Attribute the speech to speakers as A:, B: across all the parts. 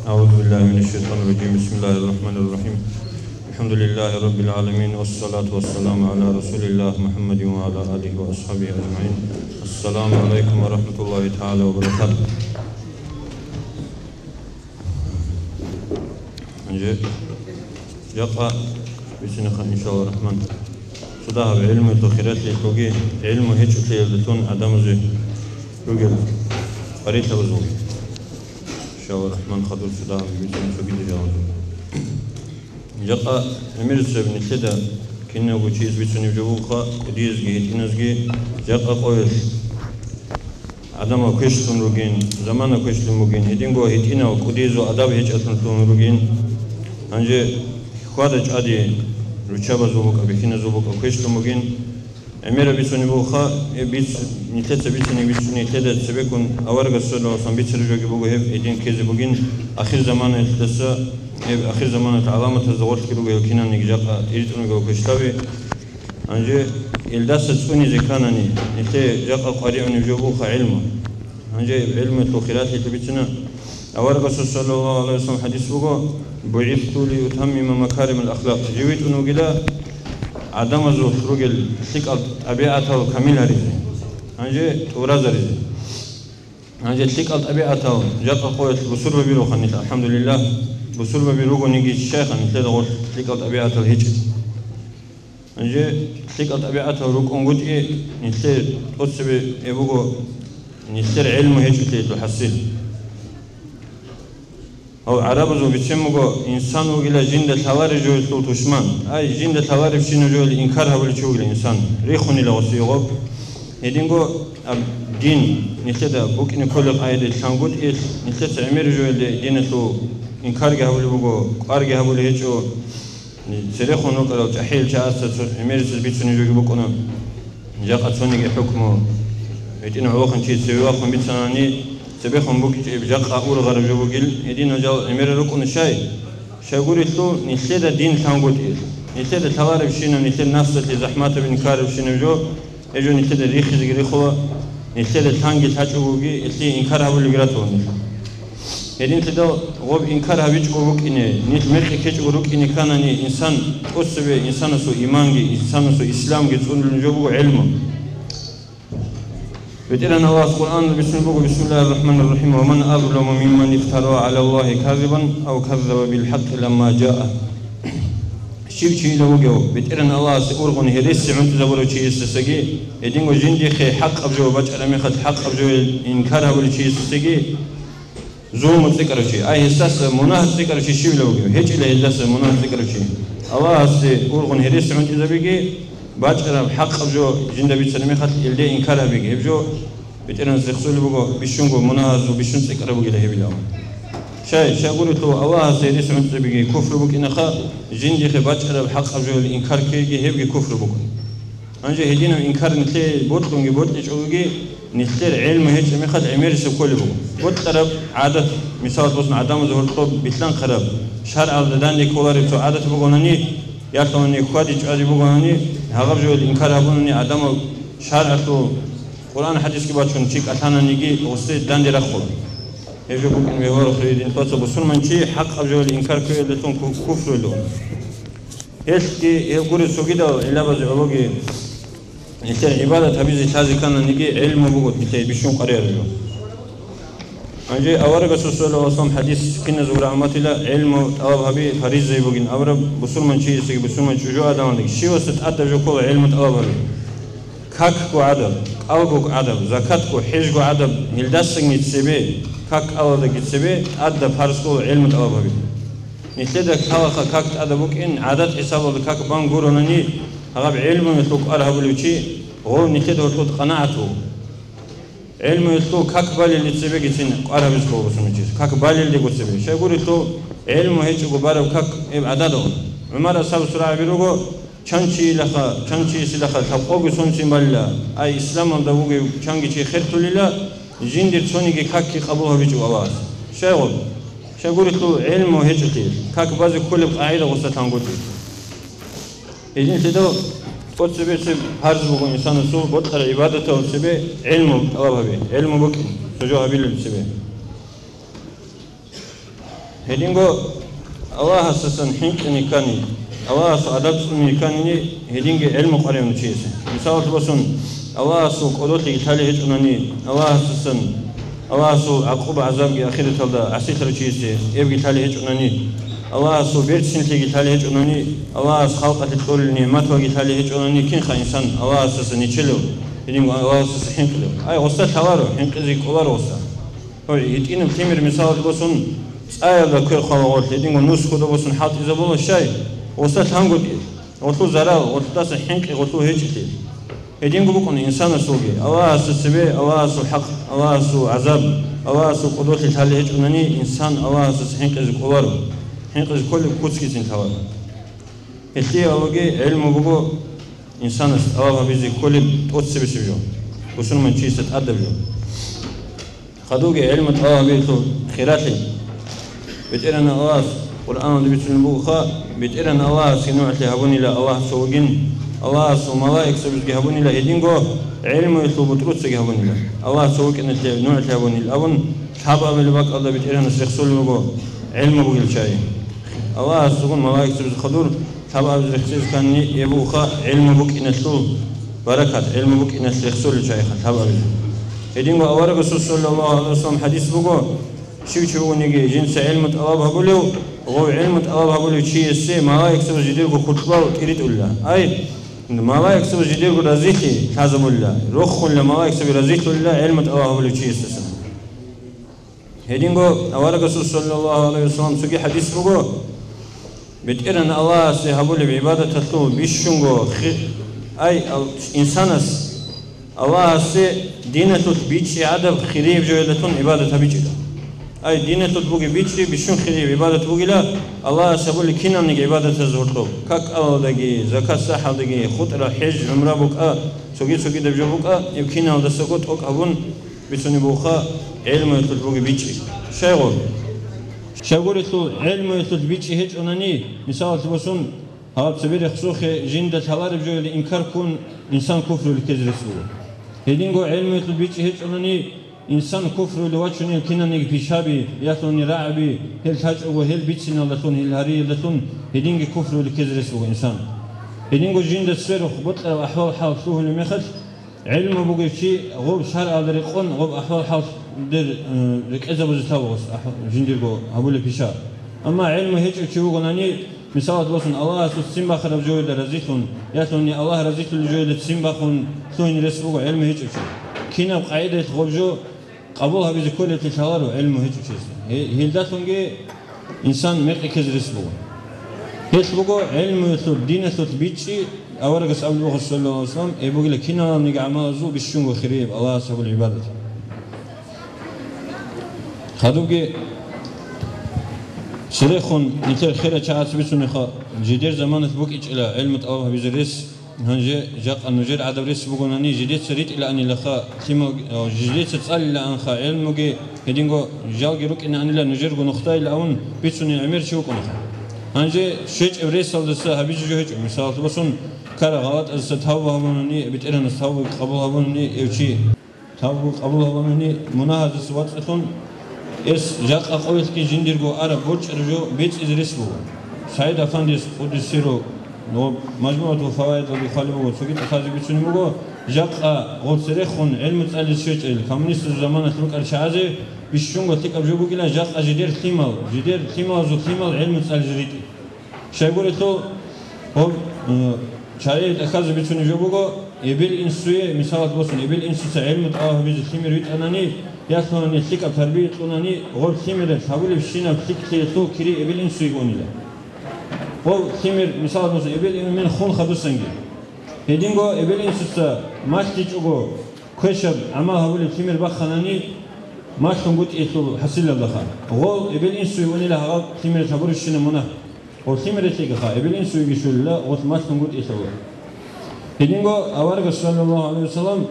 A: أعوذ بالله من الشيطان الرجيم. بسم الله الرحمن الرحيم. الحمد لله رب العالمين، والصلاة والسلام على رسول الله محمد وعلى آله وأصحابه أجمعين. السلام عليكم ورحمة الله تعالى وبركاته. يقع بسنخ إن شاء الله الرحمن. صداها بعلم التخيرات لتوجيه علم هيك تلتون عدم زي رجل قريت بزوج إن شاء الله الرحمن. خدوا صداها بسنخ فقيد جاوز يقع أمير السبب نتلدا كنا وجيز بسنخ جوخا قديز جهت إنزجي يقع قوي عدم كشتون رجين زمان كشتون رجين هدينغو هتينا وقديزو أداب هيك أتنتون رجين أنجي خادج عادي رچابا زوبك أبيكينا زوبك أكشتو مجين أميرا بيسوني بوخا بيس نتلت بيسوني بيسوني نتلت سبيكون أورجا سولو سامبيت سرجوجي بوجو هيف إدين كيز بوجين آخر زمان التسا آخر زمان العلامة الزوار كيلوجي وكينا نيجاقا إيرتوني جو كشتابي أنجي الداس تسوني زكاناني نتلت جاقا قارئوني جوبوخا علما أنجي علم التوخيرات اللي أورجا صلى الله عليه وسلم حديث بوجو بعثت لأتمم مكارم الأخلاق جويت أنو قلا عدم زوج رجل ثقة أبيعته كامل هريزة هنجي توراز هريزة هنجي ثقة أبيعته جاء قوة بسور ببيرو خنيت الحمد لله بسور ببيرو نيجي الشيخ نتلقى قول ثقة أبيعته هيجي هنجي ثقة أبيعته روك أنقول إيه نتلقى قصب يبغو نتلقى علم هيجي تحصيل أو عرب زو بيتشمعو إنسان وقيل جند ثواري جو التوشمان أي جند ثواري بشينو جو الإنكار هبل شو الإنسان ريخوني لغسيغو هدينغو دين نتدا بوك نقول قايد الشانغود إيش نتدا عمير جو الدين تو إنكار هبل بوجو قار هبل هيجو سريخونو كلو تحيل شاست عمير بيتشوني جو بوكونا جاقت سوني حكمه هدين عوخن شيء سوياخن بيتشاني سبيخهم بوك بجاقة أول غرب جوجل يدين وجال أمير ركون شاي شاقولتلو نتلدا دين ثانقول إيه نتلدا ثوارب شينو نتلدا نفس اللي زحمات بنكارب شينو جو إجو نتلدا ريخ زغري خوا نتلدا ثانقل تاجوجي اللي إنكار هبول جراتون يدين تدا غوب إنكار هبيج أوروك إنه نت مرخ كيج أوروك إنه كانني إنسان أسبة إنسان سو إيمانجي إنسان سو إسلامجي تقول الجوبو علمه بتقرأنا الله القرآن بسم الله الرحمن الرحيم. ومن أظلم ممن افترى على الله كاذبا أو كذب بالحق لما جاء شيء لو جو بتقرأنا الله سأورغن هرس عند زبرو شيء استسجي يدينغو جندي خي حق أبجو بج أنا خد حق أبجو إنكاره ولا شيء استسجي زوم تذكر شيء أي هساس مناه تذكر شيء لو جو هيج إلى هساس مناه تذكر شيء الله سأورغن هرس عند زبيجي باجر حق أبجو جند بيتسلمي خد يلدي إنكاره بيجي أبجو بترن زخسول بقى بيشونغو مناهز وبيشون سكر بقى له بيلاهم شيء قولت له الله سيدي سمعت بيجي كفر بق إن خا جندي خ باجر حق أبجو الإنكار كيجي هبجي كفر بق أنجي هدينا إنكار نتلي بوتلونجي بوتلش أوجي نتلي علم هيك ما خد عمير سكول بق بوتلرب عادة مثال بس عدم ظهور طب بيتلان خراب شهر على دان يكولار بتو عادة بقولني يعطوني خوادي جادي بقولني هغبجو الإنكار هبوني عدم شهر عطو القرآن حديث كبار شون شيك أثانا نيجي وستي داندي رخول يجوا بكون بيهور خريدين توصل بسون من شيء حق أبجو الإنكار كي لتون كفر لون هيك يقول سوكيدا إلا بزعلوجي نتر عبادة هبيز تازي كان نيجي علم بقول بتاعي بيشون قرير له أنجي أورج رسول الله وصام حديث كنا زورا عمتلا علم أو هبي فريز زي بقين أورب بسون من شيء سك بسون من شجوع هذا من شيء وست أدب جو علم أو هبي كاك كو عدب أوجو عدب زكاة كو حج كو عدب هلداسن يتسبي كاك أول ذا يتسبي أدب فارس كو علم الأوابي نتلدك هوا كاك أدبوك إن عادات حساب كاك بانغورونني هغاب علم يطلق أرهب لوشي هو نتلد ورطود قناعته علم يطلق كاك بالي اللي تسبي جتين أرهب يسكو بسمجيز كاك بالي اللي قد تسبي شيء يقول يطلق علم هيك بارب كاك عددهم عمر أصحاب سرعة بيروجو چانچی سلخا تابقو سونچی بالا ای اسلام هم داوگی چانگی چی خیر تولیلا جندر چونی که کاکی قبول هبیچو آواز شاگوری تو علم و هیچ تیر کاک بازی کل قاعده وسط هنگوتی ایجن تدو قد سبب هرز بکن انسان سو بود خر عبادت و سبب علم آوابی علم بکن سجوا هبیل سبب هدينغو الله سسن حنقني كاني الله سأدبسني كاني هدينغ علم قريم تشيس مثال تبصن الله سو قدوتي تالي هجناني الله سسن الله سو عقوبة عذاب أخير تلدا عسير تشيس يبقى تالي هجناني الله سو بيرتسن تيجي تالي هجناني الله خلقة تقولني ما توجي تالي هجناني كين خا إنسان الله سسن يشلو هدينغ الله سسن حنقلو أي وصل حواره حنقزي كولار وصل هو يتينم تيمر مثال تبصن أيضا كل خواص هدينغو نص كده بس نحط إذا بالله شيء وصلت هنقول وصلوا زرع وصلت حنك وصلوا هجتي هدينغو بكون إنسان سوقي الله سبي الله سو حق الله سو عذاب الله سو قدوة الحال هجناني إنسان الله سو حنك إذا كولارو حنك إذا كل كوتسكي تنتهى هتي أوجي علم بقو إنسان الله بيزي كل توتس بسبيو وصل من شيء ستأدبيو خدوجي علم الله بيتو خيراتي بتقرن الله قرآن بيتون بوخا بتقرن الله سنوع تهبوني لا الله سوجين الله سو ملائكة سبز جهبوني لا هدينغو علم يطلب تروت سجهبوني لا الله سوق إن نوع تهبوني الأبن حبا بالباق الله بتقرن الشخصول بقو علم بقول شيء الله سوون ملائكة سبز خدور حبا بالشخص كان يبوخا علم بق إن الشول بركات علم بق إن الشخصول شيء حبا بال هدينغو أورق صلى الله عليه وسلم حديث بقو شو نيجي جنس علم الله بقوله هو علم الله بقوله شيء السي ملاك سو جدير كو خطبه تريد الله اي ملاك سو جدير كو رزيتي حزم الله روح ولا ملاك سو رزيت الله علم الله بقوله شيء السي هدينغو اورق صلى الله عليه وسلم سوي حديث بقول بتقرن الله سي هبول بعباده تطلب بيشونغو اي انسانس الله سي دينته بيجي عدب خريب جويلتون عباده بيجي أي دينة تبغي بيجري بيشون خير عبادة تبغي لا الله سبول كنا نيجي عبادة تزورته كك الله دقي زكاة صحة دقي خطرة حج عمرة بقى سوقي دبجة بقى يمكن هذا سقط أك أبون بيسوني بوخا علم تبغي بيجري شغور تو علم تبغي هيج أناني مثال تبصون هاب سبير خسوخ جند ثلار بجول إنكار كون إنسان كفر لكذرسوه هدينغو علم تبغي هيج أناني إنسان كفر لوجهني كنا نيجي بشابي ياتوني راعبي هل تاج وهل بيتنا لتون هل هري لتون هدينج كفر لكذرس هو إنسان هدينجو جند السير وخبط أحوال حال شوه المخش علم بقول شيء غوب شهر على رقون غوب أحوال حال در ركزة بزتاوس جندرجو هقول بشار أما علم هيك شو قلناني مثال بسون الله سيم بخر بجوي درزيتون ياتوني الله رزيت الجوي تسيم بخون ثون رسبو علم هيك كنا قاعدة غوبجو قبولها بكل تشاور وعلم هيك شيء هيلداتونجي إنسان مقي كزرس بو هيتبقو علم يثبت دين يثبت بيتشي أورجس أبو بكر صلى الله عليه وسلم يقول لك كنا نجعل زو بالشنو خريب الله سبحانه العبادة خدوجي شريخون نتر خير شعات بيسون خا جدير زمان تبوك إلى علم الله بيزرس هنجي جاق النجار عدم ريس بقولني جديد سريت إلى أن لخا تيمو جديد تسأل إلى أن خا علمه هدينغو جالجي روك إن أن لا نجار نختار إلى أون بيتسوني عمير شو كونه هنجي شيء إبريس صل دسته هبيج جوهج مثال تبصون كره غلط از تهوه هبونني بتقرن تهوه قبول هبونني يوشي تهوه قبول هبونني مناهض سوات أثون إس جاق أقويت كي جنديرغو عرب برج رجو بيت إدريس بو سعيد أفنديس قدسيرو نو مجموعة الفوائد اللي خالبوا سوقيت أخذ بيتوني مغو جاقا غور سريخون علم تسأل الشيء الكومونيست الزمان تلوك الشعازي بيشونغو تيك أبجوبو كلا جاقا جدير ثيمال زو ثيمال علم تسأل جريتي شايقولي تو هو شايد أخذ بيتوني جوبوغو يبيل إنسوية مثالات بوسن يبيل إنسوية علم تقاه بيز ثيمير ويت أناني ياسوني تيك أبتربية أناني غور ثيمير حاولي بشينا تيك تيتو كري يبيل إنسوية قونيلا هو ثمر مثال مثلا إبل من خون خدوس سنجي هدينغو إبل إنسوسا ماش تيجوغو كشب عمل هقول ثمر بخناني ماش تنقول إيتو حصل الله خا هو إبل إنسوي وني له هذا ثمر تبور الشين منه هو ثمر تيجي خا إبل إنسوي يشول لا هو ماش تنقول إيتو هدينغو أوارق صلى الله عليه وسلم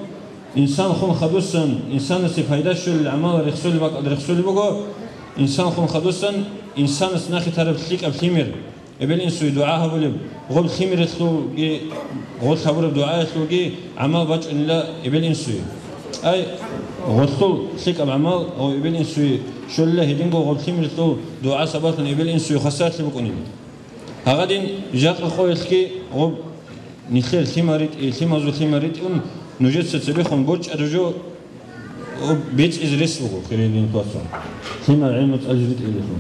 A: إنسان خون خدوسن إنسان سفايدة شول العمل رخصول بق رخصول بقو إنسان خون خدوسن إنسان سناخي تعرف تليك أبثمر إبل إنسوي دعاء بقول غول خمر تلوجي غول خبر دعاء تلوجي عمل بج إن لا إبل إنسوي أي غول تل تلك بعمل أو إبل إنسوي شله هدينغو غلطيم لتو دعاء سباتن إبل إنسو يخسات لبكوني هغادين جاق خويلكي غب نخيل ثماريت ثمازو ثماريت أن نجد ستبيخون برج أرجو بيت إزريس بقو خيرين توصل ثمار علمت أجريت إليهم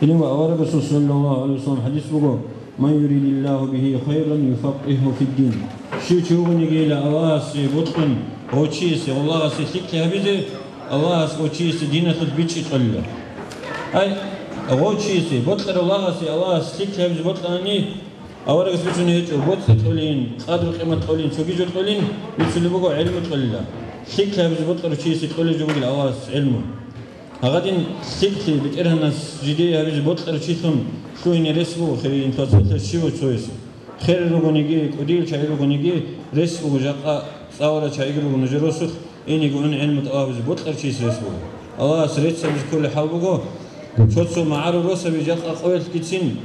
A: إنما أورد صلى الله عليه وسلم حديث بقو من يريد الله به خيرا يفقهه في الدين شو تشوفني قيل الله سي بطن وشيس والله سي ثقة هبيزه الله سي وشيس دينه تبيتش يتقلل أي وشيس بطل الله سي ثقة هبيزه بطلاني أورد سبتوني هيك بطل تقولين قادر قيمة تقولين شو بيجو تقولين يتسلي بقو علم تقلل ثقة هبيزه بطل وشيس تقولي جو بقول الله علمه هغادين ثقة بتقرها ناس جدية هبيزه بطل وشيسهم شو إني رسبو خيرين توصل شو تسويس خير روغونيجي كوديل شاي روغونيجي رسبو جاقا صاورة شاي روغون جروسخ إني يقولون علم تقابز بطل شيء رسبو الله سريت سبز كل حلبو شوتسو معارو روسا بجاقا قويل كتسين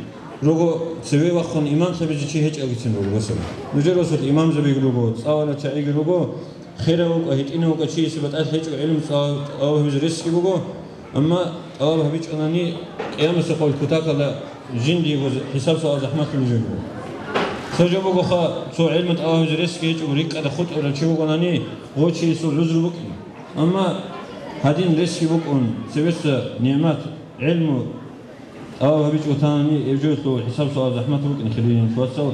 A: روغو سوي وخون إمام سبز شيء هيك أكتسين روغو روسا نجروسخ إمام زبي روغو صاورة شاي روغو خير روغو هيت إنه كشيء سبت هيك علم صاور هبز رسكي روغو أما الله هبيج أناني قيام سقول كتاك لا جندي حساب سؤال زحمة الجنوب سجوا بقى سو علمت أوه جريسكي وريك على خط ولا شيء بقولاني غوشي سو لزر بقى أما هادين ريسكي بقون سبس نعمات علم أوه بيج وثاني يجوز له حساب سؤال زحمة بقى نخليهم توصل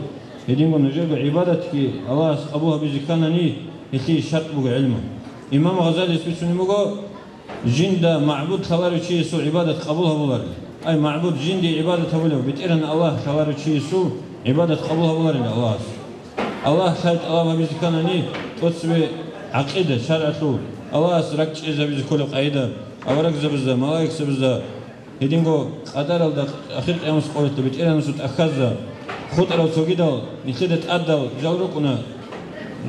A: هدين قلنا جرب عبادتك الله أبوها بيج كانني يخي شرط بقى علمه إمام غزالي سبسوني بقى جند معبود خبر شيء سو عبادة قبولها بولار أي معبود جندي عبادة بوله بتقرن الله خبر شيء سو عبادة قبولها بولار الله الله شايد الله بيز كانني توسبي عقيدة شرعته الله سرقت إذا بيز كل قاعدة أورك زبزة ملاك زبزة هدينغو قدر الله أخير أمس قلت بتقرن سوت أخذ خود على سوقيدا نخدت أدل جوركنا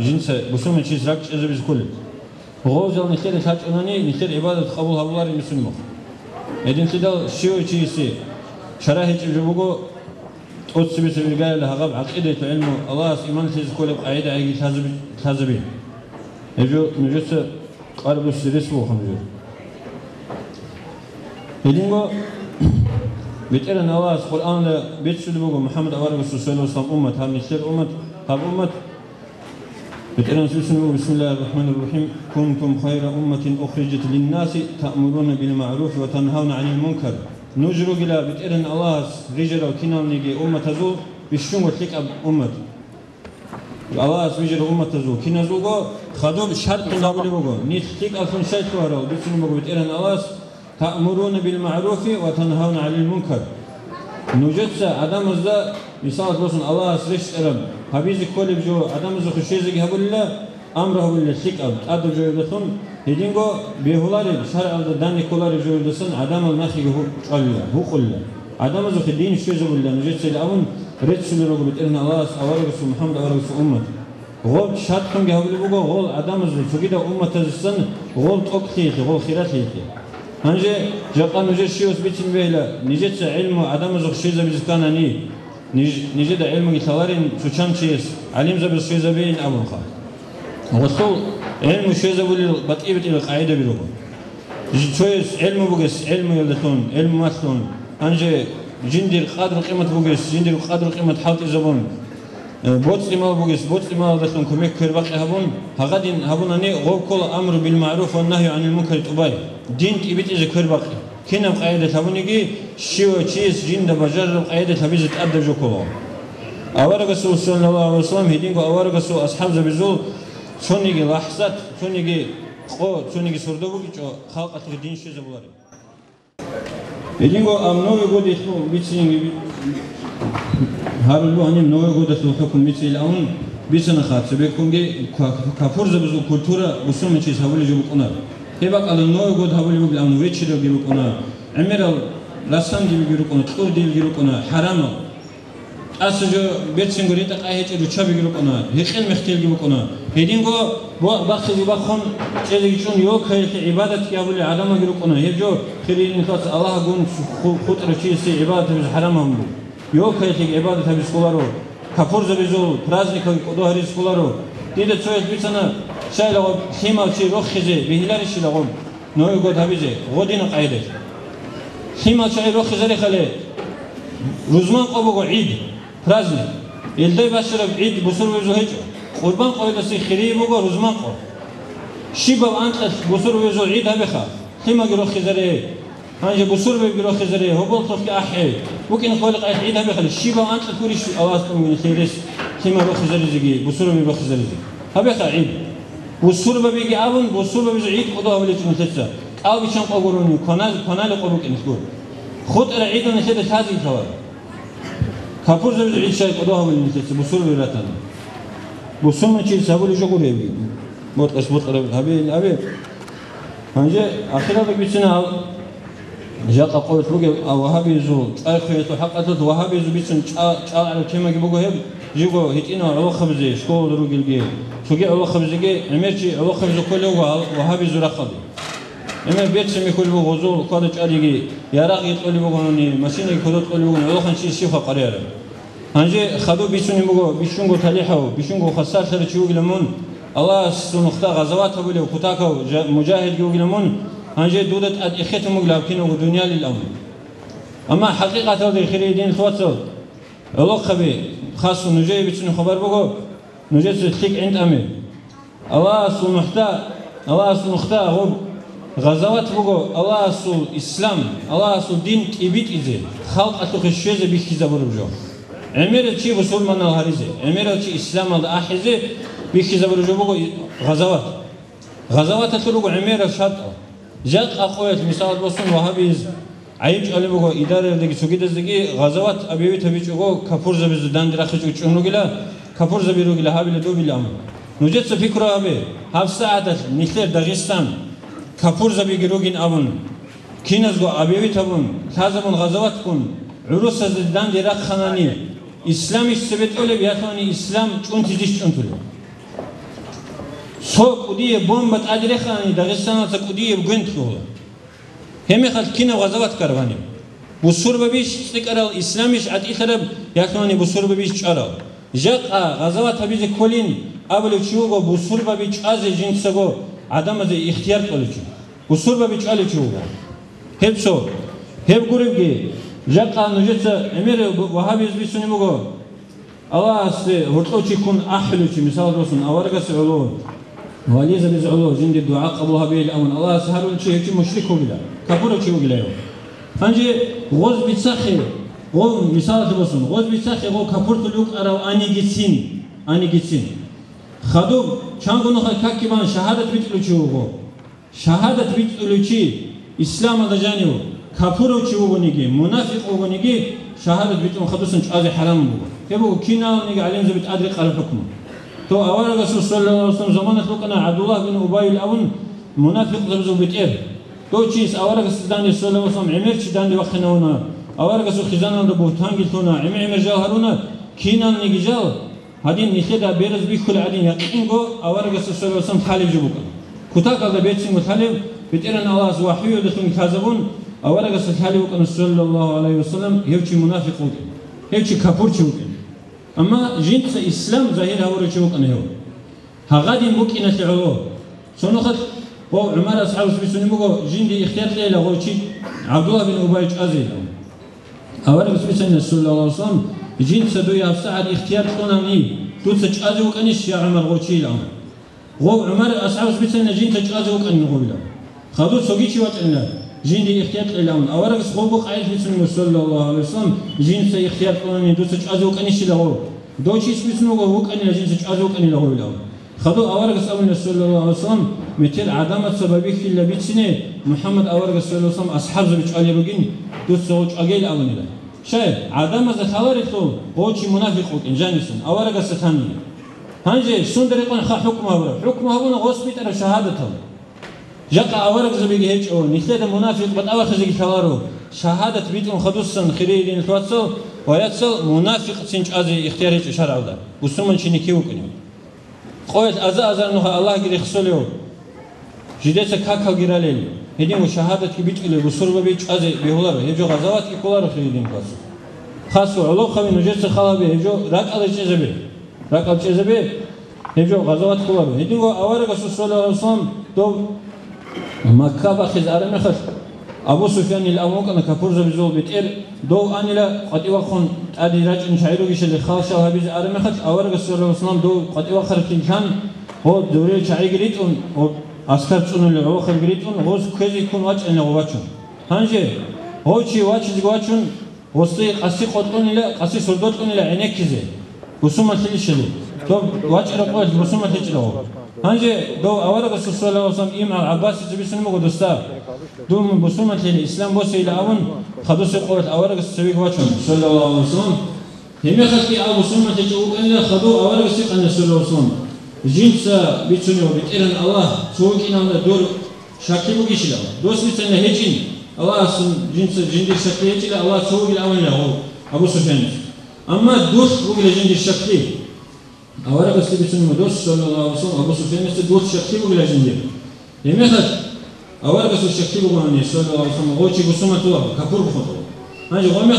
A: جنس بسوم شيء سرقت إذا بيز كل غوزل نخيل حاج أناني نخيل عبادة قبولها بولار مسلمه هدين خدال شيء شيء شراهج الجبوجو تقص بس الرجال هغاب عقيدة علم الله إيمان تيز كل قاعدة عيد حزبين يجو نجس قارب السرس وخمجو هدينغو بيتقرن الله القرآن بيتشل بوجو محمد أوارق صلى الله عليه وسلم أمة هم نشتر هب أمة بيتقرن بسم الله الرحمن الرحيم كنتم خير أمة أخرجت للناس تأمرون بالمعروف وتنهون عن المنكر نجرو إلى بتقرن الله رجال وكنال نيجي أمة زو بشون وتلك أمة الله رجال أمة زو كنا زوجو خدوم شرط قبل بوجو نتلك ألفون شيء توارو بسم بوجو بتقرن الله تأمرون بالمعروف وتنهون عن المنكر نوجد عدم الزا مثال لوسن الله سرش أرم هبيزك كل بجو عدم الزا خشيزك هبولا أمره بالله شيك أدو جو يدخل هيدينغو بيهولاري شرع الداني كولاري جو يدسن عدم النخي هو قل عدم الزا خدين شوزو بالله نوجد سيلعون رد سلوكو بتقرن الله أورغس محمد أورغس أمة غول شرط خم هبول بوجو غول عدم الزا فقيدا أمة تزسن غول تقخيخ غول خيرات هيك هنجي جاقا نجد شيوس بيتين بيلا نجد علم عدم زخ شيزا بيزكاناني نجد علم يتوارين سوچان شيس علم زبز شيزا بين أبو خا وصل علم شيزا بولي بطيبت إلى قاعدة بيروكو شويس علم بوجس علم يلدتون علم ماتلون هنجي جندير قادر قيمة بوجس جندير قادر قيمة حالت إزابون بوت إمال بوجس بوت إمال دخلون كميك كرباقي هبون هغادين هبون أني غو كل أمر بالمعروف والنهي عن المنكر تباي دين تبيت إذا كرباقي كنا قاعدة هبونيجي شيو تشيس جند بجرب قاعدة هبيز تأدب جو كلام أورق الرسول صلى الله عليه وسلم هيدينكو أورق الرسول أصحاب زبزول شونيجي لحظات شونيجي خو شونيجي سردوبوكي جو خلق أتغ دين شيء زبولاري هيدينكو أمنوي قد يخلو بيتسيني هارلو أنيم نوي قد يخلو حكم بيتسي الأون بيتسنا خاط سبيكونجي كافور زبزول كولتورا بسوم تشيس هبولي جو بكونا هباك على نوي قد هبولي بقول أمن ويتشيلو جو بكونا عمرال لسان دي بيجروكونا تقول دي بيجروكونا حرامه أسجو بيتسنجوري تقاهيت روشة بيجروكونا هيخين مختيل بيجروكونا هيدينكو باخذ يباخون شيء يجون يوك هي عبادة يابولي عدم بيجروكونا هيجو خليل نخاص الله قون خط رشيد سي عبادة بيز حرامهم بو يوك هي عبادة بيز كولارو كفور زبيزو برازنيك كودوهري سكولارو ديدا تسويت بيتنا شايلو خيمة شيء روخ خزي بهلال شيء لغم نوع قد هبيزه غدين قاعدة خيمة شاي روح خزري خلي روزمان قبوا عيد праздник الداي باشر عيد بصور ويزوهج قربان قاعدة سي خيري بقى روزمان قا شيبا أنت بصور ويزو عيد هبخا خيمة روح خزري هنجي بصور بيروح خزري هو بقول طفل أحيي ممكن خالق عيد هبخا الشيبا أنت تقوليش أواز من خيرس خيمة روح خزري زي بصور بيروح خزري زي هبخا عيد بصور بيجي أبون بصور بيجي عيد قضاء ولي تنتسى أو بيشان قبوروني كنال قبوك إنسكور خد العيد ونشيد هذه الثوار كابور زوج عيد شيء قضاء ولي تنتسى بصور بيراتنا بصور من شيء سابولي شو قولي بي موت أسبوت قرب هبي هنجي أخيرا بيتنا جاء قوة بوجي أو هبي زو أخيرا تحققت وهبي زو بيتنا على كم جبوجو هب جيبو هتينا على خبزة شكو دروج الجي شو جي على خبزة جي أمرتي على خبزة كله وهبي زو رخبي أما بيت سمي كل بوجو قادة أريجي يراق يطلع بوجوني ماشيني كذا تطلع بوجوني على خنشي شيفا قريرة هنجي خدو بيسوني بوجو بيشونجو تليحو بيشونجو خسار سر تشوج لمون الله سنختا غزوات بولي وكتاكو مجاهد يوج لمون هنجي دودة أدخيت مغلب كينو الدنيا للأمر أما حقيقة هذا الخير دين الفواتو الله خبي خاص نجاي بيسوني خبر بوجو نجاي تخيك عند أمي الله سنختا غب غزوات بوجو الله سو إسلام الله سو دين كبيت إزاي خلق أتوخ الشيء بيخيزا برجو أمير شيء بسول من الهريزة أمير شيء إسلام الأحزة بيخيزا برجو بوجو غزوات تلوجو أمير شرط جاء أقوى مثال بسون وهابيز عيب على بوجو إدارة دقي سوكيد دقي غزوات أبيوي تبيجو كفور زبيز دان درخش وشونو جلا كفور زبيرو جلا هابي لدو بيلام نوجد سفكرة أبي هاف ساعة نختار داغستان كفور زبيجروجين أبون كينزغو أبيوي تبون ثازمون غزوات كون عروس دان درخ خناني إسلامي سبت أولي بياتوني إسلام چون تجيش چون تلو سو قديه بومبت أدري خاني داغستان تقديه بغنت كولا هم خل كينا غزوات كرواني بسور ببيش تكرر إسلاميش عتي خرب ياتوني بسور ببيش چارا جاء غزوات هبيز كولين أولو چوغو بسور ببيش أز جنسغو عدم از اختیار کلیچو بسور ببیچ کلیچو هب سو هب گروگی جاکا نجت امیر وهابیز بیسونی مگو الله است ورطوچی کن احلوچی مثال رسون آوارگس علو والیز بیز علو جند دعاء قبولها بیل امن الله سهرون چی هیچ مشرک وگلا کافر چی وگلا یو هنجی غوز بیتسخی غو مثال رسون غوز بیتسخی غو کافر تلوک ارو آنی گیتسین خدوب چند گونه خاکی بان شهادت بیتلوچی وگو شهادت بیتلوچی اسلام دجانیو کافر چی وگونیگی منافق وگونیگی شهادت بیتلو خدوسن چاز حرام وگو که بگو کینا نیگه علیم زبیت ادرک على حکم تو اول رسول صلی الله علیه وسلم زمان خلقنا عبدالله بن ابی الاون منافق زبزو بیتیر تو چیز اول رسول دانی صلی الله علیه وسلم عمر چی دانی وقتنا ونا اول رسول خزانه دو بوتان گلتونا عمر جاهرونا کینا نیگه جال هادين نخدا بيرز بيخل عدين يقينغو أورج صلى الله عليه وسلم حالي جبوك كتاك هذا بيتسين متحلم بتيرن الله وحيه دخل كذبون أورج صلى الله عليه وسلم يبكي منافق وكن يبكي كفور وكن أما جنس إسلام ظاهر أورج وكن هو هغادي ممكن تعلو سنخد هو عمر أصحاب سبيسوني بقو جندي اختيار ليلة هو شيء عبد الله بن أبي أزيل أورج صلى الله عليه وسلم جنس دوي أفسعد اختيار قنامي توتش أزوج أنيش يا عمر غوتشيل عمر غو عمر أصحاب سبيسنا جنس أزوج أن نقوله خذوا سوقيشي واتنا جين دي اختيار قلامن أورق سخوبو قايل في سنة صلى الله عليه وسلم جنس اختيار قنامي توتش أزوج أنيش له دوتشي سبيسنا غوك أني جنس أزوج أني له له خذوا أورق سألنا صلى الله عليه وسلم مثل عدامة سببي في اللي بيتسنة محمد أورق صلى الله عليه وسلم أصحاب زبيش علي بقين توتش سوق أجيل أوني له شايف عدم زخاري تو هو شيء منافق إن جانسون أورق الستاني هنجي سندر يكون حكمه هو حكمه هو غصبت على شهادته جاء أورق زبيجي هيج أو نخلد منافق بتأور خزيج ثواره شهادة بيتهم خدوسا خيرين الفاتسو ويتصل منافق سنج أزي اختيار هيج شرع الله وسمن شيء نكيو كنيم قويت أزا نوها الله جري خسوليو جديت كاكا جرالي هدين وشهادة كبيت اللي بصورة بيج أزي بيهولار هيجو غزوات كولار خيرين فاتسو خاصو علو خمي نجس خلابي هيجو راك على جزبي راك على جزبي هيجو غزوات كولار هدين وأورق صلى الله عليه وسلم تو
B: مكة بخز أرمي خش أبو سفيان الأموك أنا كفور زبزو بتير دو أني لا قد يوخون أدي راج إن شعيرو كيش اللي خالص أو هبيز أرمي خش أورج السلام والسلام دو قد يوخر كان هو دوري شعي قريتون هو أسكر تون اللي أوخر قريتون هو كذي يكون واج أنا واتشون هنجي هو شيء واج زواتشون وصي قصي قطون إلى قصي سردون إلى عينك كذي بسمة تليشلي تو واج رقوات بسمة تجلو هنجي دو أورج السلام صلى الله عليه وسلم إمام عباس تبيسون مقدستا دوم بسمة الإسلام بس إلى أون خدوس قوة أورج السوي واتشون صلى الله عليه وسلم هم يخلي أبو سمة تجوا إلا خدو أورج السيق أن صلى الله عليه وسلم جنس بيتسوني وبيتيرن الله سوق إنهم دور شكل بقيشلا دوس بيتسنى هجين الله سن جنس جندي شكل هجلا الله سوق الأول له أبو سفيان أما دوس بقول جندي شكل أورا بس بيتسوني دوس صلى الله عليه وسلم أبو سفيان است دوس شكل بقول جندي يمكن أورا بس الشكل بقولني صلى الله عليه وسلم غوتشي بسمة توه كفور بخطو هاي جوامي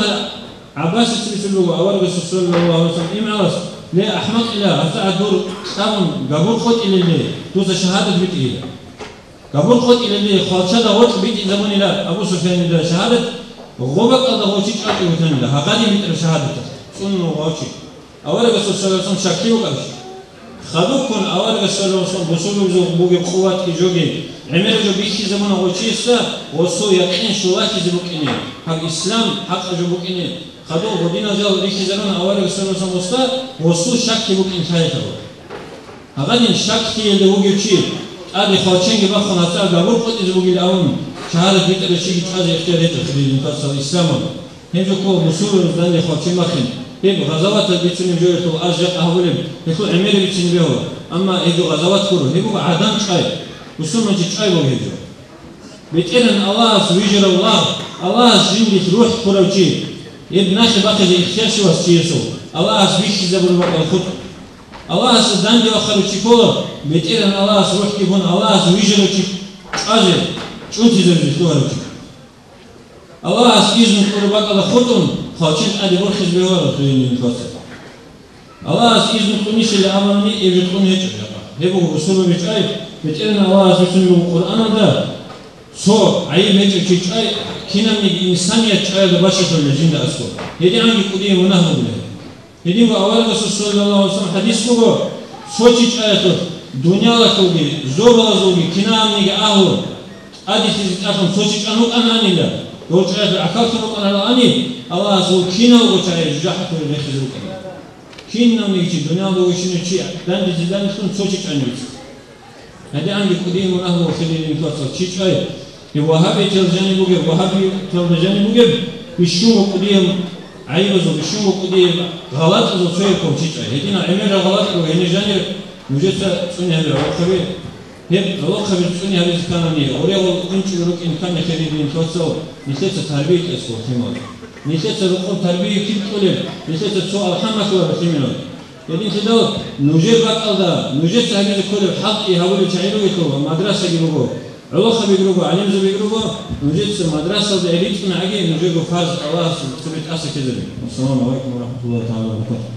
B: عباس است بيتسلوا أورا بس صلى الله عليه وسلم إمعاس ليه أحمق إلى أسعد دور تام قبول خد إلى اللي دوس شهادة بيت إلى قبول خد إلى اللي خالشة غوت بيت زمان إلى أبو سفيان إلى شهادة غوبك هذا غوتشي أكيد وثاني له هقدي بيت شهادة سنو غوتشي أول بس صلى الله عليه وسلم شكله قبش خدوكن أول بس صلى الله عليه وسلم بسولو جو بوجي قوات كجوجي عمل جو بيت زمان غوتشي سا وصو يقين شواك زبوكيني حق إسلام حق جبوكيني خدو بدينا جاو ريكي زمان أول بس صلى الله عليه وسلم وصو شك بوكين خايفه هقدي شك اللي وجي شيء أدي خالشين بخون هسا قبول خد زبوكي الأول شهادة بيت الشيء كذا اختيارات خليل نفس الإسلام هم جو كو مسؤول زند خالشين مخن هم غزوات بيتسوني جويتو أرجع أهولهم يكون عمير بيتسوني بيهو أما إذا غزوات كورو هم عدم شاي وسوم ما تشاي وجهه بيتقرن الله سويجر الله جندي روح كروجي يبناش باقي الاختيار شو هسيسو الله سويش زبر بقى خد الله سدان دي آخر وشيكولا بيتقرن الله روح كيبون الله سويجر وشيك أجر شو تزر بيتوها الله سيزن كورو بقى خدهم خالشين أدي برخز بيوارا تريني نفسه الله سيزن كونيش اللي عملني يبتكون هيك هيبو بسولو بيتقاي بيتقرن الله سيزن القرآن ده سو عيب هيك تشاي كنا من إنسانية تشاي بباشة الجند أسكو هدي عنك قديم ونهم بله هدي وأول رسول صلى الله عليه وسلم حديث كوجو سو تشاي تو دنيا لا كوجي زور لا زوجي كنا من أهو أدي تزيد سو تشاي أنا نيلا لو تشاي أكلت أنا أني الله سو كنا وتشاي جحت ونخزو كنا من الدنيا لو شنو تشاي دان تزيدان سو تشاي هدي عنك قديم ونهم خليل نتوصل تشاي وهابي تلجاني بوجب وهابي تلجاني بوجب بيشوف قديم عيبزو بيشوف قديم غلط زو سويكم تيجي هدينا عمل غلط وهنا جاني وجدت سني هذا وخبي هب الله خبي سني هذا كانني أوريه وإنت يروك إن كان يخلي بين توصل نسيت تربية أسوأ تمام نسيت رقم تربية كيف تقولين نسيت سؤال حماس ولا تمينون يدين تدو نوجد بقى ده نوجد هذه كل حق يهولي تعيروا يكوا مدرسة يجيبوا الله خبي يجربوا عليم زبي يجربوا نوجد مدرسة بعيد من عجيب نوجد فرز الله سبحانه أسكت ذلك. السلام عليكم ورحمة الله تعالى وبركاته.